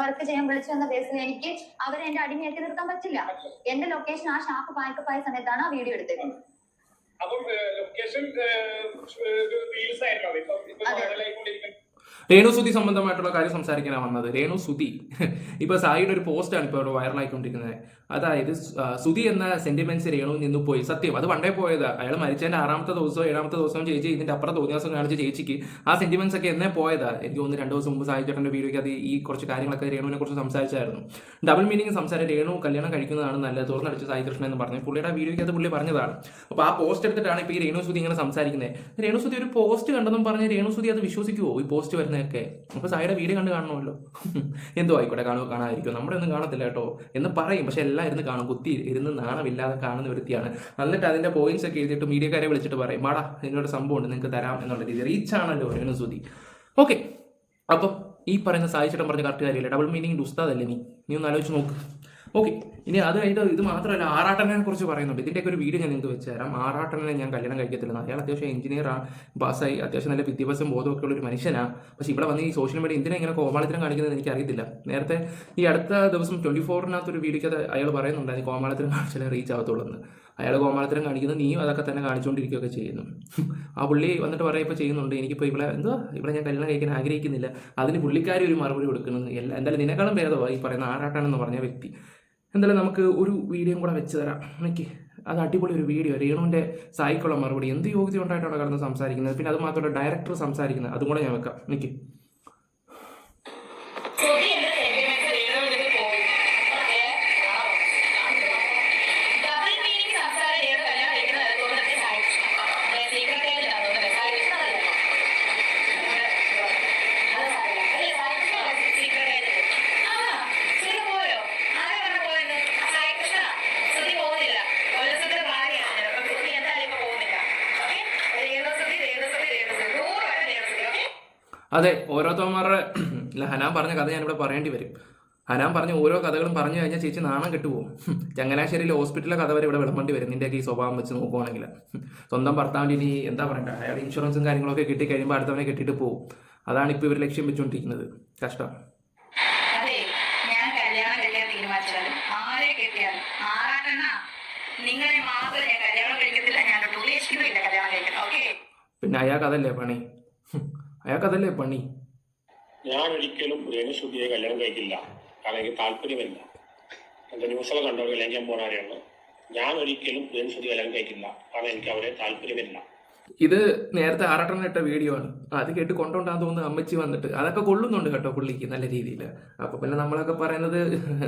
Work ചെയ്യാൻ വിളിച്ചു വന്ന ബേസിൽ എനിക്ക് അവരെ എന്റെ അടിമയാക്കി നിർത്താൻ പറ്റില്ല. എന്റെ ലൊക്കേഷൻ ആ ഷാപ്പ് പാക്കപ്പ് ആയ സമയത്താണ് ആ വീഡിയോ എടുത്തത്. രേണുസുതി സംബന്ധമായിട്ടുള്ള കാര്യം സംസാരിക്കാനാണ് വന്നത്. രേണുസുതി ഇപ്പോൾ സായിയുടെ ഒരു പോസ്റ്റാണ് ഇപ്പോൾ വൈറലായിക്കൊണ്ടിരിക്കുന്നത്. അതായത് സുതി എന്ന സെന്റിമെന്റ്സ് രേണു നിന്ന് പോയി. സത്യം, അത് പണ്ടേ പോയതാ. അയാൾ മരിച്ചതിന്റെ 6ാമത്തെ ദിവസവും 7ാമത്തെ ദിവസവും ചേച്ചി ഇതിന്റെ അപ്പുറം തോന്നിയ ദിവസം കാണിച്ച ചേച്ചിക്ക് ആ സെന്റിമെന്റ്സ് ഒക്കെ എന്നേ പോയതാ. എനിക്ക് തോന്നുന്നു 2 ദിവസം മുമ്പ് സായി ചേട്ടന്റെ വീഡിയോയ്ക്ക് അത് ഈ കുറച്ച് കാര്യങ്ങളൊക്കെ രേണുവിനെ കുറിച്ച് സംസാരിച്ചായിരുന്നു. ഡബിൾ മീനിങ് സംസാരം. രേണു കല്യാണം കഴിക്കുന്നതാണ് നല്ലത്, തുറന്നടിച്ച് സായി കൃഷ്ണൻ എന്ന് പറഞ്ഞു. പുള്ളിയുടെ വീഡിയോയ്ക്ക് അത് പുള്ളി പറഞ്ഞതാണ്. അപ്പോൾ ആ പോസ്റ്റ് എടുത്തിട്ടാണ് ഇപ്പോൾ ഈ രേണുസുതി ഇങ്ങനെ സംസാരിക്കുന്നത്. രേണുസുതി ഒരു പോസ്റ്റ് കണ്ടെന്നും പറഞ്ഞ് രേണുസുതി അത് വിശ്വസിക്കുമോ ഈ പോസ്റ്റ് വരുന്നതൊക്കെ? അപ്പോൾ സായിയുടെ വീഡിയോ കണ്ട് കാണണമല്ലോ. എന്തോ ആയിക്കോട്ടെ, കാണാതിരിക്കും, നമ്മുടെ ഒന്നും കാണത്തില്ല കേട്ടോ എന്ന് പറയും. പക്ഷെ എല്ലാം ഇരുന്ന് കാണും. കുത്തി ഇരുന്ന് നാണമില്ലാതെ കാണുന്ന വ്യക്തിയാണ്. എന്നിട്ട് അതിന്റെ പോയിന്റ്സ് ഒക്കെ എഴുതിയിട്ട് മീഡിയക്കാരെ വിളിച്ചിട്ട് പറയും, മാടാ ഇതിനോട് സംഭവം ഉണ്ട്, നിങ്ങൾക്ക് തരാം എന്നുള്ള രീതി. റീച്ചാണല്ലോ രേണുസുതി. ഓക്കെ, അപ്പം ഈ പറയുന്ന സായി ചേട്ടൻ പറഞ്ഞ കറക്റ്റ് കാര്യമില്ല. ഡബിൾ മീനിങ് ഉസ്താദല്ലേ നീ ഒന്ന് ആലോചിച്ച് നോക്ക്. ഓക്കെ, ഇനി അത് കഴിഞ്ഞ് ഇത് മാത്രമല്ല, ആറാട്ടനെ കുറിച്ച് പറയുന്നുണ്ട്. ഇതിൻ്റെയൊക്കെ ഒരു വീഡിയോ ഞാൻ നിങ്ങൾക്ക് വെച്ച് തരാം. ആറാട്ടനെ ഞാൻ കല്യാണം കഴിക്കത്തില്ല. അയാൾ അത്യാവശ്യം എഞ്ചിനീയറാണ്, പാസ്സായി, അത്യാവശ്യം നല്ല വിദ്യാഭ്യാസം ബോധമൊക്കെ ഉള്ള ഒരു മനുഷ്യനാണ്. പക്ഷേ ഇവിടെ വന്ന് ഈ സോഷ്യൽ മീഡിയ എന്തിനാ ഇങ്ങനെ കോമാളിത്തരം കാണിക്കുന്നത് എനിക്ക് അറിയത്തില്ല. നേരത്തെ ഈ അടുത്ത ദിവസം 24-നകത്തൊരു വീഡിയോയ്ക്ക് അയാൾ പറയുന്നുണ്ടായിരുന്നു കോമാളിത്തരം കാണിച്ചാലേ റീച്ച് ആവത്തുള്ളൂ എന്ന്. അയാൾ കോമാളിത്തരം കാണിക്കുന്നത് നീയും അതൊക്കെ തന്നെ കാണിച്ചുകൊണ്ടിരിക്കുകയൊക്കെ ചെയ്യുന്നു. ആ പുള്ളി വന്നിട്ട് പറയാം ഇപ്പോൾ ചെയ്യുന്നുണ്ട്, എനിക്കിപ്പോൾ ഇവിടെ ഞാൻ കല്യാണം കഴിക്കാൻ ആഗ്രഹിക്കുന്നില്ല. അതിന് പുള്ളിക്കാരി ഒരു മറുപടി കൊടുക്കുന്നത് എന്തായാലും നിന്നെക്കാളും ഭേദമാണ് ഈ പറയുന്ന ആറാട്ടാനെന്ന് പറഞ്ഞ വ്യക്തി. എന്തായാലും നമുക്ക് ഒരു വീഡിയോ കൂടെ വെച്ച് തരാം. എനിക്ക് അത് അടിപൊളി ഒരു വീഡിയോ. രേണുവിൻ്റെ സായിക്കുള്ള മറുപടി എന്ത് യോഗ്യത ഉണ്ടായിട്ടാണ് കിടന്ന് സംസാരിക്കുന്നത്. പിന്നെ അത് മാത്രമല്ല ഡയറക്ടർ സംസാരിക്കുന്നത്, അതും കൂടെ ഞാൻ വെക്കാം. എനിക്ക് അതെ, ഓരോരുത്തന്മാരുടെ ഹനാൻ പറഞ്ഞ കഥ ഞാനിവിടെ പറയേണ്ടി വരും. ഹനാൻ പറഞ്ഞ ഓരോ കഥകളും പറഞ്ഞു കഴിഞ്ഞാൽ ചേച്ചി നാണം കെട്ടുപോകും. ചങ്ങനാശ്ശേരിയിലെ ഹോസ്പിറ്റലിലെ കഥ വരെ ഇവിടെ വിളമ്പേണ്ടി വരും നിൻ്റെയൊക്കെ ഈ സ്വഭാവം വെച്ച് നോക്കുവാണെങ്കിൽ. സ്വന്തം ഭർത്താവിൻ്റെ ഇനി എന്താ പറയണ്ട, അയാൾ ഇൻഷുറൻസും കാര്യങ്ങളൊക്കെ കിട്ടി കഴിയുമ്പോൾ അടുത്തവനെ കെട്ടിയിട്ട് പോകും. അതാണ് ഇപ്പോൾ ഇവർ ലക്ഷ്യം വെച്ചുകൊണ്ടിരിക്കുന്നത്. കഷ്ടം. പിന്നെ അയാൾക്കതല്ലേ പണി. ഞാൻ ഒരിക്കലും രേണുസുതിയെ കല്യാണം കഴിക്കില്ല. കാരണം എനിക്ക് താല്പര്യമില്ല. എന്റെ ന്യൂസുകൾ കണ്ടവരെല്ലാം ഞാൻ പോണാരെയാണ്. ഞാൻ ഒരിക്കലും രേണുസുതി കല്യാണം കഴിക്കില്ല. കാരണം എനിക്ക് അവരെ താല്പര്യമില്ല. ഇത് നേരത്തെ ആറാട്ടനിട്ട വീഡിയോ ആണ്. അത് കേട്ട് കൊണ്ടുകൊണ്ടാന്ന് തോന്നുന്നു അമ്മച്ചി വന്നിട്ട്. അതൊക്കെ കൊള്ളുന്നുണ്ട് കേട്ടോ പുള്ളിക്ക് നല്ല രീതിയിൽ. അപ്പോൾ പിന്നെ നമ്മളൊക്കെ പറയുന്നത്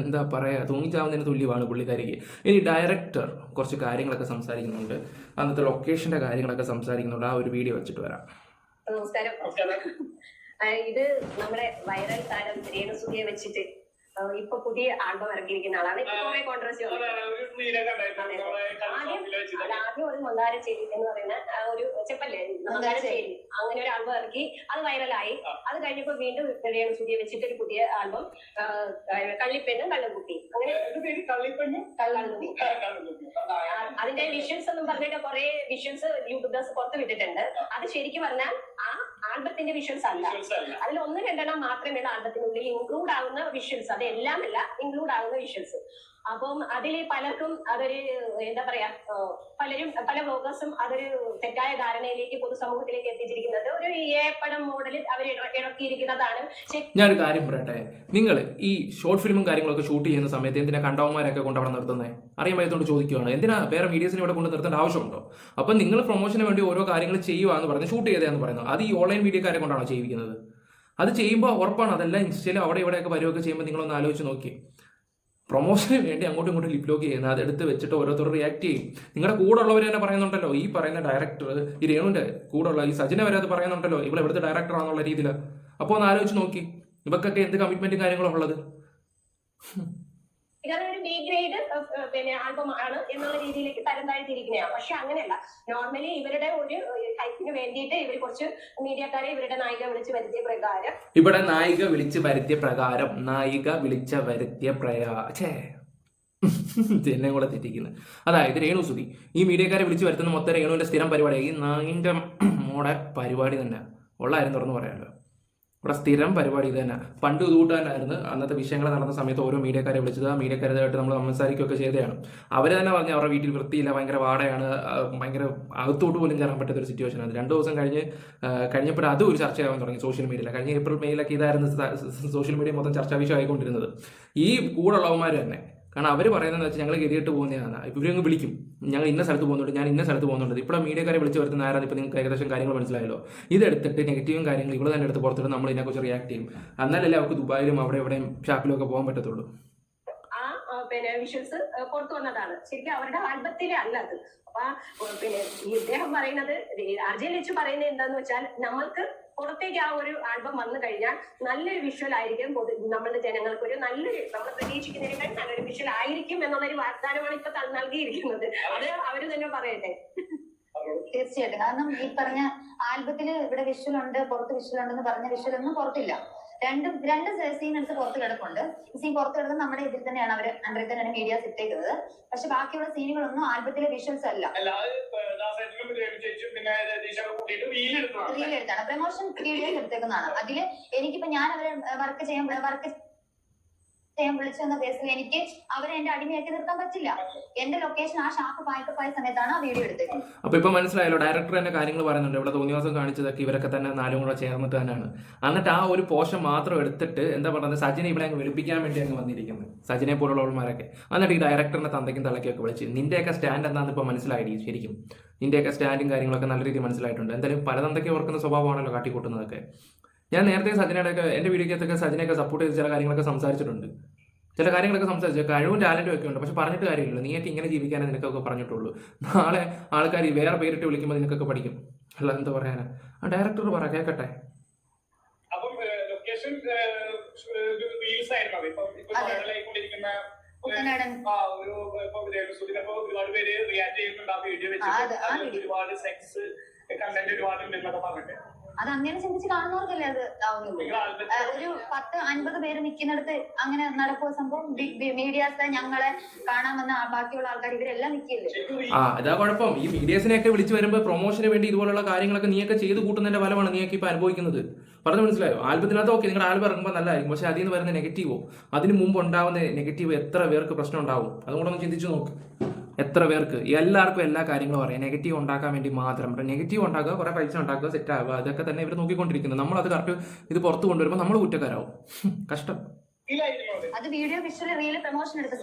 എന്താ പറയുക, തൂങ്ങിച്ചാവുന്നതിന് തുല്യമാണ് പുള്ളിക്കാരിക്ക്. ഇനി ഡയറക്ടർ കുറച്ച് കാര്യങ്ങളൊക്കെ സംസാരിക്കുന്നുണ്ട്, അന്നത്തെ ലൊക്കേഷൻ്റെ കാര്യങ്ങളൊക്കെ സംസാരിക്കുന്നുണ്ട്. ആ ഒരു വീഡിയോ വെച്ചിട്ട് വരാം. നമസ്കാരം. ഇത് നമ്മുടെ വൈറൽ താരം രേണുസുതിയെ വെച്ചിട്ട് ഇപ്പൊ പുതിയ ആൽബം ഇറക്കിയിരിക്കുന്ന ആളാണ്. കുറെ കോൺട്രവേഴ്സി ആദ്യം ഒരു മന്ദാരച്ചേരി എന്ന് പറയുന്ന ഒരു ചെപ്പല്ലേ മന്ദാരച്ചേരി, അങ്ങനെ ഒരു ആൽബം ഇറക്കി, അത് വൈറലായി. അത് കഴിഞ്ഞപ്പോ വീണ്ടും രേണുസുതിയെ വെച്ചിട്ട് ഒരു പുതിയ ആൽബം കള്ളിപ്പെണ്ണും കള്ളുകുട്ടി, അങ്ങനെ കള്ളുകുട്ടി. അതിന്റെ വിഷ്വൽസ് ഒന്നും പറഞ്ഞിട്ട് കുറെ വിഷ്വൽസ് യൂട്യൂബേഴ്സ് പുറത്ത് വിട്ടിട്ടുണ്ട്. അത് ശരിക്കും പറഞ്ഞാൽ ആ ആൽബത്തിന്റെ വിഷ്വൽസ് അല്ല, അതിൽ 1-2 മാത്രമേ ആൽബത്തിനുള്ളിൽ ഇൻക്ലൂഡ് ആവുന്ന വിഷ്വൽസ്, അത് എല്ലാം അല്ല, ഇൻക്ലൂഡ് ആവുന്ന വിഷ്വൽസ്. അപ്പം അതിൽ പലർക്കും അതൊരു എന്താ പറയാ, പല വ്ലോഗേഴ്സും അതൊരു തെറ്റായ ധാരണയിലേക്ക് പൊതുസമൂഹത്തിലേക്ക് എത്തിച്ചിരിക്കുന്നത് ഒരു ഏപ്പടം മോഡലിൽ അവർ ഇറക്കിയിരിക്കുന്നതാണ്. ഞാനൊരു കാര്യം പറയട്ടെ, നിങ്ങൾ ഈ ഷോർട്ട് ഫിലിമും കാര്യങ്ങളൊക്കെ ഷൂട്ട് ചെയ്യുന്ന സമയത്ത് എന്തിനാ കണ്ടവന്മാരൊക്കെ കൊണ്ട് അവിടെ നിർത്തുന്നത്? അറിയാൻ പറ്റുകൊണ്ട് ചോദിക്കുകയാണ്, എന്തിനാ വേറെ മീഡിയസിനെ ഇവിടെ കൊണ്ട് നിർത്തേണ്ട ആവശ്യമുണ്ടോ? അപ്പം നിങ്ങൾ പ്രൊമോഷന് വേണ്ടി ഓരോ കാര്യങ്ങൾ ചെയ്യുകയെന്ന് പറഞ്ഞ് ഷൂട്ട് ചെയ്തതെന്ന് പറയുന്നത്, അത് ഈ ഓൺലൈൻ മീഡിയക്കാരെ കൊണ്ടാണോ ചെയ്യിക്കുന്നത്? അത് ചെയ്യുമ്പോൾ ഉറപ്പാണ് അതെല്ലാം ഇൻസ്റ്റയിലും അവിടെ ഇവിടെയൊക്കെ വരുമൊക്കെ ചെയ്യുമ്പോൾ നിങ്ങളൊന്ന് ആലോചിച്ച് നോക്കി. പ്രൊമോഷന് വേണ്ടി അങ്ങോട്ടും ഇങ്ങോട്ടും ലിപ് ലോക്ക് ചെയ്യുന്നത്, അതെടുത്ത് വെച്ചിട്ട് ഓരോരുത്തർ റിയാക്ട് ചെയ്യും. നിങ്ങളുടെ കൂടെ ഉള്ളവർ തന്നെ പറയുന്നുണ്ടല്ലോ, ഈ പറയുന്ന ഡയറക്ടർ, ഈ രേണുവിൻ്റെ കൂടെ ഉള്ള ഈ സജിനെ വരെ അത് പറയുന്നുണ്ടല്ലോ, ഇവിടെ ഇവിടുത്തെ ഡയറക്ടറാണെന്നുള്ള രീതിയിൽ. അപ്പോൾ ഒന്ന് ആലോചിച്ച് നോക്കി, ഇവക്കൊക്കെ എന്ത് കമ്മിറ്റ്മെന്റും കാര്യങ്ങളും ഉള്ളത്. ഒരു ബി ഗ്രേഡ് പിന്നെ ആൽബം ആണ് എന്നുള്ള രീതിയിലേക്ക് തരം താഴ്ത്തിയിരിക്കുന്നതാണ്. പക്ഷെ അങ്ങനെയല്ല. നോർമലി ഇവരുടെ ഒരു ഹൈപ്പിന് വേണ്ടിയിട്ട് ഇവർ കുറച്ച് മീഡിയക്കാരെ ഇവരുടെ നായിക വിളിച്ച് വരുത്തിയ പ്രകാരം എന്നെ കൂടെ തെറ്റിക്കുന്നത്. അതായത് രേണുസുതി ഈ മീഡിയക്കാരെ വിളിച്ച് വരുത്തുന്ന മൊത്തം രേണുവിന്റെ സ്ഥിരം പരിപാടി, ഈ നായിന്റെ മോടെ പരിപാടി തന്നെ ഉള്ളായിരുന്നു തുറന്ന് പറയാമല്ലോ. ഇവിടെ സ്ഥിരം പരിപാടി ഇത് തന്നെ. പണ്ട് ഇതുകൂട്ട് തന്നെയായിരുന്നു. അന്നത്തെ വിഷയങ്ങൾ നടന്ന സമയത്ത് ഓരോ മീഡിയക്കാരെ വിളിച്ചത്, ആ മീഡിയക്കാരുമായിട്ട് നമ്മൾ സംസാരിക്കുകയൊക്കെ ചെയ്തതാണ്. അവർ തന്നെ പറഞ്ഞു അവരുടെ വീട്ടിൽ വൃത്തിയില്ല, ഭയങ്കര വാടയാണ്, ഭയങ്കര അകത്തോട്ട് പോലും കയറാൻ പറ്റാത്ത ഒരു സിറ്റുവേഷനാണ്. 2 ദിവസം കഴിഞ്ഞപ്പോൾ അതും ഒരു ചർച്ചയാവാൻ തുടങ്ങി സോഷ്യൽ മീഡിയയിൽ. കഴിഞ്ഞ ഏപ്രിൽ മെയിലൊക്കെ ഇതായിരുന്നു സോഷ്യൽ മീഡിയ മൊത്തം ചർച്ചാ വിഷയമായിക്കൊണ്ടിരുന്നത്. ഈ കൂടുള്ളവന്മാർ തന്നെ. കാരണം അവർ പറയുന്നതെന്ന് വെച്ചാൽ ഞങ്ങൾ ഗതിയിട്ട് പോകുന്നതാണ്. ഇപ്പോൾ ഇവരങ്ങ് വിളിക്കും, ഞങ്ങൾ ഇന്ന സ്ഥലത്ത് പോകുന്നുണ്ട്, ഞാൻ ഇന്ന സ്ഥലത്ത് പോകുന്നുണ്ട്. ഇപ്പോൾ മീഡിയക്കാരെ വിളിച്ച് വരുന്ന ആരാണ്? ഇപ്പോൾ നിങ്ങൾക്ക് ഏകദേശം കാര്യങ്ങൾ മനസ്സിലായല്ലോ. ഇതെടുത്തിട്ട് നെഗറ്റീവും കാര്യങ്ങൾ ഇവിടെ തന്നെ എടുത്ത് പുറത്തിട്ട് നമ്മൾ ഇതിനെക്കുറിച്ച് റിയാക്ട് ചെയ്യും. എന്നാലല്ലേ അവർക്ക് ദുബായിലും അവിടെ എവിടെയും ഷാപ്പിലും ഒക്കെ പോകാൻ പറ്റത്തുള്ളൂ. വിഷ്വൽസ് പുറത്തു വന്നതാണ്. ശരിക്കും അവരുടെ ആൽബത്തിലെ അല്ല അത്. അപ്പൊ ഈ ഇദ്ദേഹം പറയുന്നത്, അർജുൻ ലച്ചു പറയുന്നത് എന്താന്ന് വെച്ചാൽ, നമ്മൾക്ക് പുറത്തേക്ക് ആ ഒരു ആൽബം വന്നു കഴിഞ്ഞാൽ നല്ലൊരു വിഷ്വൽ ആയിരിക്കും, നമ്മളുടെ ജനങ്ങൾക്ക് ഒരു നല്ലൊരു, നമ്മൾ പ്രതീക്ഷിക്കുന്നതിനേക്കാൾ നല്ലൊരു വിഷ്വൽ ആയിരിക്കും എന്നുള്ളൊരു വാഗ്ദാനമാണ് ഇപ്പൊ നൽകിയിരിക്കുന്നത്. അത് അവര് തന്നെ പറയട്ടെ. തീർച്ചയായിട്ടും. കാരണം ഈ പറഞ്ഞ ആൽബത്തില് ഇവിടെ വിഷ്വൽ ഉണ്ട്, പുറത്ത് വിഷ്വൽ ഉണ്ടെന്ന് പറഞ്ഞ വിഷ്വൽ ഒന്നും പുറത്തില്ല. രണ്ട് സീൻ എടുത്ത് പുറത്ത് കിടപ്പുണ്ട്. സീൻ പുറത്ത് കിടക്കുന്നത് നമ്മുടെ ഇതിൽ തന്നെയാണ്, അവർ അണ്ടറിൽ തന്നെയാണ് മീഡിയാസ് ഇട്ടേക്കുന്നത്. പക്ഷെ ബാക്കിയുള്ള സീനുകളൊന്നും ആൽബത്തിലെ വിഷ്വൽസ് അല്ല, റീൽ എടുത്താണ്, പ്രൊമോഷൻ വീഡിയോസ് എടുത്തേക്കുന്നതാണ്. അതില് എനിക്കിപ്പോ ഞാൻ അവരെ വർക്ക് ചെയ്യാൻ വിളിച്ചു വന്ന കേസിൽ എനിക്ക് അവരെ എന്റെ അടിമയാക്കി നിർത്താൻ പറ്റില്ല. എന്റെ ലൊക്കേഷൻ ആ ഷാപ്പ് പായ സമയത്താണ് ആ വീഡിയോ എടുത്തത്. അപ്പൊ ഇപ്പൊ മനസ്സിലായല്ലോ, ഡയറക്ടർ തന്നെ കാര്യങ്ങൾ പറയുന്നുണ്ട്. ഇവിടെ തോന്നിവാസം കാണിച്ചതൊക്കെ ഇവരൊക്കെ തന്നെ 4 കൂടെ ചേർന്നിട്ട് തന്നെയാണ്. എന്നിട്ട് ആ ഒരു പോർഷൻ മാത്രം എടുത്തിട്ട് എന്താ പറയുന്നത്, സജിനെ ഇവിടെ അങ്ങ് വെളുപ്പിക്കാൻ വേണ്ടി അങ്ങ് വന്നിരിക്കുന്നത്, സജിനെ പോലുള്ളവന്മാരൊക്കെ. എന്നിട്ട് ഈ ഡയറക്ടറിനെ തന്തയ്ക്കും തലയ്ക്കൊക്കെ വിളിച്ച് നിന്റെയൊക്കെ സ്റ്റാൻഡ് എന്താണെന്ന് ഇപ്പൊ മനസ്സിലായി. ശരിക്കും നിന്റെയൊക്കെ സ്റ്റാൻഡും കാര്യങ്ങളൊക്കെ നല്ല രീതിയിൽ മനസ്സിലായിട്ടുണ്ട്. എന്തായാലും പല തന്തയ്ക്ക് ഓർക്കുന്ന സ്വഭാവമാണല്ലോ കാട്ടിക്കൂട്ടുന്നതൊക്കെ. ഞാൻ നേരത്തെ സജിനയുടെയൊക്കെ എൻ്റെ വീഡിയോക്കകത്തൊക്കെ സജിനെയൊക്കെ സപ്പോർട്ട് ചെയ്ത് ചില കാര്യങ്ങളൊക്കെ സംസാരിച്ചിട്ടുണ്ട്. ചില കാര്യങ്ങളൊക്കെ സംസാരിച്ചു, കഴിവും ടാലൻറ്റും ഒക്കെ ഉണ്ട്. പക്ഷെ പറഞ്ഞിട്ട് കാര്യമില്ല, നീയൊക്കെ ഇങ്ങനെ ജീവിക്കാനേ നിനക്കൊക്കെ പറഞ്ഞിട്ടുള്ളൂ. നാളെ ആൾക്കാർ വേറെ പേരിട്ട് വിളിക്കുമ്പോൾ നിനക്കൊക്കെ പഠിക്കും. അല്ല എന്താ പറയാനാ, ആ ഡയറക്ടർ പറ കേൾക്കട്ടെ. ഒരുപാട് പേര് റിയാക്ട് ചെയ്യുന്നുണ്ട് ആ വീഡിയോ വെച്ചിട്ട്. ഒരുപാട് സെക്സ് കണ്ടന്റ് ഒരുപാട് ഉണ്ടെന്നൊക്കെ പറഞ്ഞിട്ട്. അത് അങ്ങനെ ചിന്തിച്ച് കാണുന്നവർക്കല്ലേ അത് ആവുന്നുള്ളൂ. ഒരു 10-50 പേര് നിൽക്കുന്നിടത്ത് അങ്ങനെ നടക്കുന്ന സംഭവം മീഡിയാസ് ഞങ്ങളെ കാണാമെന്ന ബാക്കിയുള്ള ആൾക്കാർ ഇവരെല്ലാം നിൽക്കില്ലേ. അതാ കുഴപ്പം. ഈ മീഡിയാസിനെയൊക്കെ വിളിച്ചു വരുമ്പോൾ പ്രൊമോഷന് വേണ്ടി ഇതുപോലുള്ള കാര്യങ്ങളൊക്കെ നീയൊക്കെ ചെയ്ത് കൂട്ടുന്നതിന്റെ ഫലമാണ് നീയൊക്കെ ഇപ്പൊ അനുഭവിക്കുന്നത്. പറഞ്ഞു മനസ്സിലായോ? ആൽബത്തിനകത്ത് ഓക്കെ, നിങ്ങളുടെ ആൽബം ഇറങ്ങുമ്പോൾ നല്ലതായിരിക്കും. പക്ഷെ അതിൽ നിന്ന് വരുന്ന നെഗറ്റീവോ, അതിന് മുമ്പ് ഉണ്ടാവുന്ന നെഗറ്റീവ് എത്ര പേർക്ക് പ്രശ്നം ഉണ്ടാവും? അതുകൂടെ ഒന്ന് ചിന്തിച്ചു നോക്ക്. എത്ര പേർക്ക്, എല്ലാവർക്കും എല്ലാ കാര്യങ്ങളും അറിയാം. നെഗറ്റീവ് ഉണ്ടാക്കാൻ വേണ്ടി മാത്രം നെഗറ്റീവ് ഉണ്ടാക്കുക, കുറെ പൈസ ഉണ്ടാക്കുക, സെറ്റ് ആവുക, അതൊക്കെ തന്നെ ഇവർ നോക്കിക്കൊണ്ടിരിക്കുന്നത്. നമ്മളത് കറക്റ്റ് ഇത് പുറത്ത് കൊണ്ടുവരുമ്പോൾ നമ്മൾ കുറ്റക്കാരാവും. കഷ്ടം. അത് വീഡിയോ വിഷ്വൽ റീൽ പ്രൊമോഷൻ എടുത്ത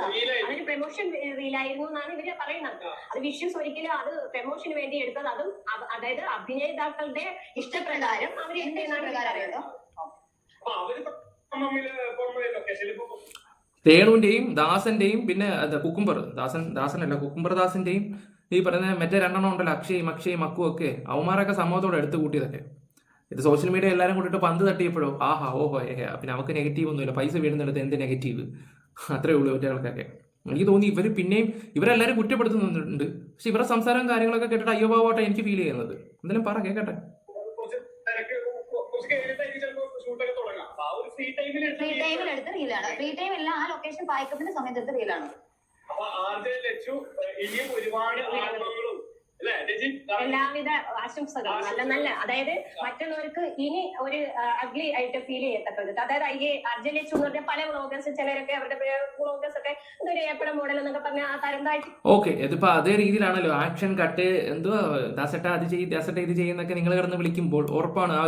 അതൊരു പ്രൊമോഷൻ റീലായിരുന്നു എന്നാണ് ഇവര് പറയുന്നത്. അത് വിഷ്വൽസ് ഒരിക്കലും അത് പ്രൊമോഷന് വേണ്ടി എടുത്തത്, അതും അതായത് അഭിനേതാക്കളുടെ ഇഷ്ടപ്രകാരം അവര് രേണുവിന്റെയും ദാസന്റെയും പിന്നെ കുക്കുംബർ ദാസന്റെയും ഈ പറയുന്ന മറ്റേ 2 എണ്ണം ഉണ്ടല്ലോ, അക്ഷയും മക്കും ഒക്കെ, അവന്മാരൊക്കെ സമൂഹത്തോടെ എടുത്തു കൂട്ടിയതൊക്കെ. ഇത് സോഷ്യൽ മീഡിയ എല്ലാവരും കൂട്ടിയിട്ട് പന്ത് തട്ടിയപ്പോഴോ ആഹാ ഓഹോ പിന്നെ അവർക്ക് നെഗറ്റീവ് ഒന്നുമില്ല, പൈസ വീഴുന്നിടത്ത് എന്ത് നെഗറ്റീവ്, അത്രേ ഉള്ളൂ ഒറ്റകൾക്കൊക്കെ. എനിക്ക് തോന്നി ഇവരെല്ലാവരും കുറ്റപ്പെടുത്തുന്നുണ്ട്. പക്ഷെ ഇവരുടെ സംസാരവും കാര്യങ്ങളൊക്കെ കേട്ടിട്ട് അയ്യോ പാവട്ടെ എനിക്ക് ഫീൽ ചെയ്യുന്നത്. എന്തായാലും പറ കേൾക്കട്ടെ. ഫ്രീ ടൈമിൽ എടുത്ത റീലാണ്. ഫ്രീ ടൈം അല്ല, ആ ലൊക്കേഷൻ പായ്ക്കപ്പിന്റെ സമയത്ത് എടുത്ത റീലാണ്. എല്ലാവിധ ആശംസകളും. നല്ല അതായത് മറ്റുള്ളവർക്ക് ഇനി ഒരു അഗ്ലി ആയിട്ട് ഫീൽ ചെയ്യത്തക്കത്. അതായത് അർജുൻ ലച്ചു എന്ന് പറഞ്ഞ പല വ്ളോഗേഴ്സ്, ചിലരൊക്കെ അവരുടെ വ്ളോഗേഴ്സ് ഒക്കെ എന്തൊരു ഏപ്പട മോഡൽ എന്നൊക്കെ പറഞ്ഞ ആ തരംതാഴ്ച. ഓക്കെ, ഇതിപ്പോ അതേ രീതിയിലാണല്ലോ ആക്ഷൻ കട്ട് എന്തുവാ ദാസട്ട അത് ചെയ്യും ദാസട്ട ഇത് ചെയ്യുന്നൊക്കെ നിങ്ങൾ കിടന്ന് വിളിക്കുമ്പോൾ ഉറപ്പാണ് ആ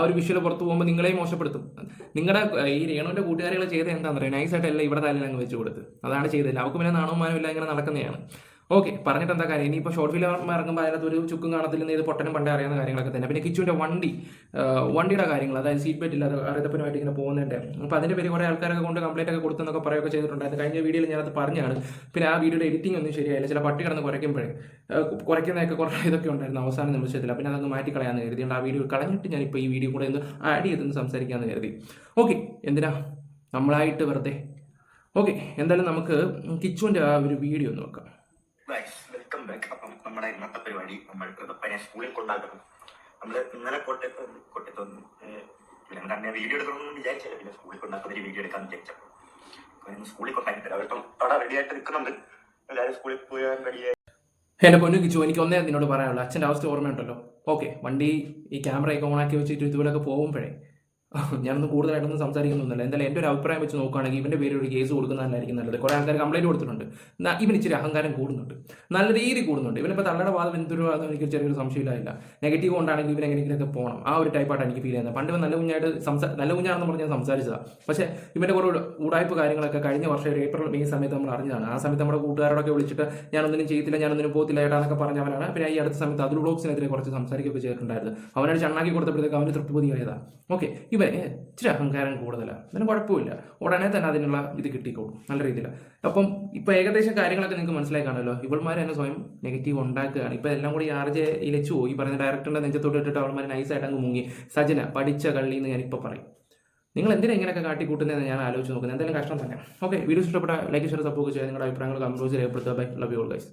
ഒരു വിഷ്വൽ പുറത്ത് പോകുമ്പോൾ നിങ്ങളെയും മോശപ്പെടുത്തും. നിങ്ങളുടെ ഈ രേണുവിന്റെ കൂട്ടുകാരികൾ ചെയ്ത് എന്താണെന്ന് പറയുക, നൈസായിട്ടല്ല ഇവിടെ തലയിൽ അങ്ങ് വെച്ച് കൊടുത്ത് അതാണ് ചെയ്തത്. അവർക്ക് പിന്നെ നാണവും മാനവും ഇല്ല, ഇങ്ങനെ നടക്കുന്നതാണ്. ഓക്കെ, പറഞ്ഞിട്ട് എന്താ കാര്യം. ഇനിയിപ്പോൾ ഷോർട്ട് ഫിലിം ഇറങ്ങുമ്പോൾ അതിനകത്ത് ഒരു ചുക്കും കാണത്തില്ലെന്ന് ഇത് പൊട്ടനും പണ്ടേ അറിയാവുന്ന കാര്യങ്ങളൊക്കെ തന്നെ. പിന്നെ കിച്ചുവിൻ്റെ വണ്ടിയുടെ കാര്യങ്ങൾ, അതായത് സീറ്റ് ബെൽറ്റ് ഇല്ലാതെ അറിയത്തപ്പനുമായിട്ട് ഇങ്ങനെ പോകുന്നതിൻ്റെ, അപ്പോൾ അതിൻ്റെ പേര് കുറേ ആൾക്കാരൊക്കെ കൊണ്ട് കംപ്ലൈൻറ്റ് ഒക്കെ കൊടുത്തെന്നൊക്കെ പറയുകയൊക്കെ ചെയ്തിട്ടുണ്ടായിരുന്നു. കഴിഞ്ഞ വീഡിയോയിൽ ഞാനത് പറഞ്ഞാണ്. പിന്നെ ആ വീഡിയോയുടെ എഡിറ്റിംഗ് ഒന്നും ശരിയായില്ല, ചില പട്ടി കിടന്ന് കുറയ്ക്കുന്നതൊക്കെ കുറേ ഇതൊക്കെ ഉണ്ടായിരുന്നു അവസാന നിമിഷത്തിൽ. പിന്നെ അതങ്ങ് മാറ്റിക്കളയാന്ന് കരുതിയുണ്ട്. ആ വീഡിയോ കളഞ്ഞിട്ട് ഞാനിപ്പോൾ ഈ വീഡിയോ കൂടെ ഒന്ന് ആഡ് ചെയ്തെന്ന് സംസാരിക്കാമെന്ന് കരുതി. ഓക്കെ, എന്തിനാ നമ്മളായിട്ട് വെറുതെ. ഓക്കെ, എന്തായാലും നമുക്ക് കിച്ചുവിൻ്റെ ആ ഒരു വീഡിയോ ഒന്ന് നോക്കാം. Welcome back. അപ്പം നമ്മുടെ ഇന്നത്തെ പരിപാടി നമ്മൾ പയ്യനെ സ്കൂളിൽ കൊണ്ടാക്കണം. നമ്മൾ ഇന്നലെ കോട്ടയത്ത് വന്നു. ഞാൻ തന്നെ വീഡിയോ എടുക്കണമെന്ന് വിചാരിച്ചില്ല, പിന്നെ സ്കൂളിൽ കൊണ്ടാക്കുന്ന ഒരു വീഡിയോ എടുക്കാമെന്ന് വിചാരിച്ചപ്പോൾ സ്കൂളിൽ കൊണ്ടാക്കിട്ട് അവരിപ്പം അവിടെ റെഡി ആയിട്ട് നിൽക്കുന്നുണ്ട്. എല്ലാവരും സ്കൂളിൽ പോയാൽ റെഡിയായി. എൻ്റെ പൊന്നു കിച്ചു, എനിക്ക് ഒന്നേ നിന്നോട് പറയാനുള്ളൂ. അച്ഛൻ്റെ അവസ്ഥ ഓർമ്മയുണ്ടല്ലോ. ഓക്കെ, വണ്ടി ഈ ക്യാമറയൊക്കെ ഓണാക്കി വെച്ചിട്ട് ഇതുപോലെയൊക്കെ പോകുമ്പോഴേ ഞാനൊന്നും കൂടുതലായിട്ടൊന്നും സംസാരിക്കുന്നൊന്നുമില്ല. എന്തായാലും എൻ്റെ ഒരു അഭിപ്രായം വെച്ച് നോക്കുകയാണെങ്കിൽ ഇവൻ്റെ പേര് ഒരു കേസ് കൊടുക്കുന്നതല്ലായിരിക്കും നല്ലത്. കുറേ ആൾക്കാർ കംപ്ലൈൻറ്റ് കൊടുത്തിട്ടുണ്ട്. ഇവൻ ഇച്ചിരി അഹങ്കാരം കൂടുന്നുണ്ട്, നല്ല രീതി കൂടുന്നുണ്ട്. ഇവനിപ്പോൾ തള്ളയുടെ വാദം എന്തൊരു വാദം എനിക്ക് ചെറിയൊരു സംശയമില്ല. നെഗറ്റീവ് കൊണ്ടാണെങ്കിൽ ഇവൻ എങ്ങനെയെങ്കിലുമൊക്കെ പോകണം, ആ ഒരു ടൈപ്പായിട്ട് എനിക്ക് ഫീൽ ചെയ്യുന്നത്. പണ്ട് ഇവൻ നല്ല കുഞ്ഞായിട്ട് നല്ല കുഞ്ഞാണെന്ന് പറഞ്ഞ് ഞാൻ സംസാരിച്ചതാണ്. പക്ഷേ ഇവൻ്റെ കുറേ ഉടായ്പ കാര്യങ്ങളൊക്കെ കഴിഞ്ഞ വർഷം ഒരു ഏപ്രിൽ മെയ് സമയത്ത് നമ്മൾ അറിഞ്ഞതാണ്. ആ സമയത്ത് നമ്മുടെ കൂട്ടുകാരോടൊക്കെ വിളിച്ചിട്ട് ഞാനൊന്നിനും ചെയ്യത്തില്ല, ഞാനൊന്നിനും പോകത്തില്ല ഏട്ടാന്നൊക്കെ പറഞ്ഞവനാണ്. പിന്നെ ഈ അടുത്ത സമയത്ത് അതിൽ ബ്ലോഗ്സിനെതിരെ കുറച്ച് സംസാരിക്കുകയൊക്കെ ചെയ്തിട്ടുണ്ടായിരുന്നു. അവനൊരു ചണ്ണാക്കി കൊടുത്തപ്പോഴത്തേക്ക് അവന് തൃപ്തിപതിയായതാണ്. ഓക്കെ, ഇവൻ ഇച്ചിരി അഹങ്കാരം കൂടുതലാണ്, അതിന് കുഴപ്പമില്ല, ഉടനെ തന്നെ അതിനുള്ള ഇത് കിട്ടിക്കോളും നല്ല രീതിയിൽ. അപ്പം ഇപ്പം ഏകദേശം കാര്യങ്ങളൊക്കെ നിങ്ങൾക്ക് മനസ്സിലായി കാണുമല്ലോ. ഇവൾമാർ തന്നെ സ്വയം നെഗറ്റീവ് ഉണ്ടാക്കുകയാണ്. ഇപ്പം എല്ലാം കൂടി ആർജെ ഇലച്ചു പോയി പറയുന്ന ഡയറക്ടറിൻ്റെ നെഞ്ചത്തോട്ട് ഇട്ടിട്ട് അവൾമാർ നൈസായിട്ട് അങ്ങ് മുങ്ങി. സജന പഠിച്ച കള്ളി എന്ന് ഞാനിപ്പോൾ പറയും. നിങ്ങൾ എന്തിനാ ഇങ്ങനെയൊക്കെ കാട്ടിക്കൂട്ടുന്നതെന്ന് ഞാൻ ആലോചിച്ച് നോക്കുന്നത്. എന്തായാലും കഷ്ടം തന്നെ. ഓക്കെ, വീഡിയോസ് ഇഷ്ടപ്പെട്ട ലൈക്ക് ഷെയർ സപ്പോർട്ട് ചെയ്യുക. നിങ്ങളുടെ അഭിപ്രായങ്ങൾ കമന്റ് ബോക്സിൽ രേഖപ്പെടുത്തുക. Bye, love you all guys.